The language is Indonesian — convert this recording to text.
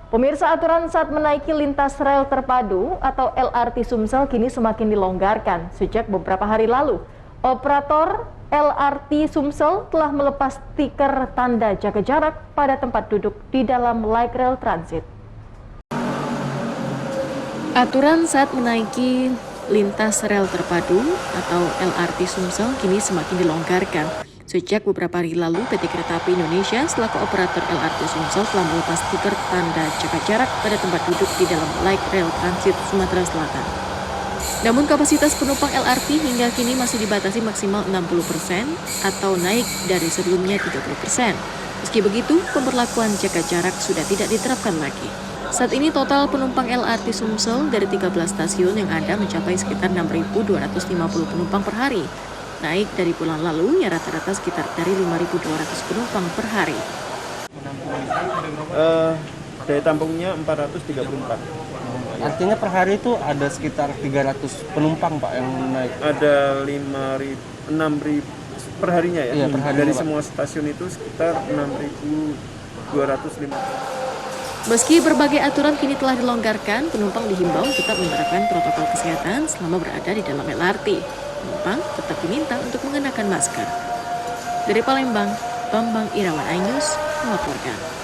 Pemirsa, aturan saat menaiki lintas rel terpadu atau LRT Sumsel kini semakin dilonggarkan sejak beberapa hari lalu. Operator LRT Sumsel telah melepas stiker tanda jaga jarak pada tempat duduk di dalam light rail transit. Aturan saat menaiki lintas rel terpadu atau LRT Sumsel kini semakin dilonggarkan. Sejak beberapa hari lalu, PT Kereta Api Indonesia selaku operator LRT Sumsel telah melepas stiker tanda jaga jarak pada tempat duduk di dalam light rail transit Sumatera Selatan. Namun kapasitas penumpang LRT hingga kini masih dibatasi maksimal 60% atau naik dari sebelumnya 30%. Meski begitu, pemberlakuan jaga jarak sudah tidak diterapkan lagi. Saat ini total penumpang LRT Sumsel dari 13 stasiun yang ada mencapai sekitar 6.250 penumpang per hari. Naik dari bulan lalu yang rata-rata sekitar dari 5.200 penumpang per hari. Daya tampungnya 434. Artinya per hari itu ada sekitar 300 penumpang Pak yang naik? Ada 6.000 per harinya ya? Iya, per harinya, dari Pak. semua stasiun itu sekitar 6.250. Meski berbagai aturan kini telah dilonggarkan, penumpang dihimbau tetap menerapkan protokol kesehatan selama berada di dalam LRT. Penumpang tetap diminta untuk mengenakan masker. Dari Palembang, Bambang Irawan iNews melaporkan.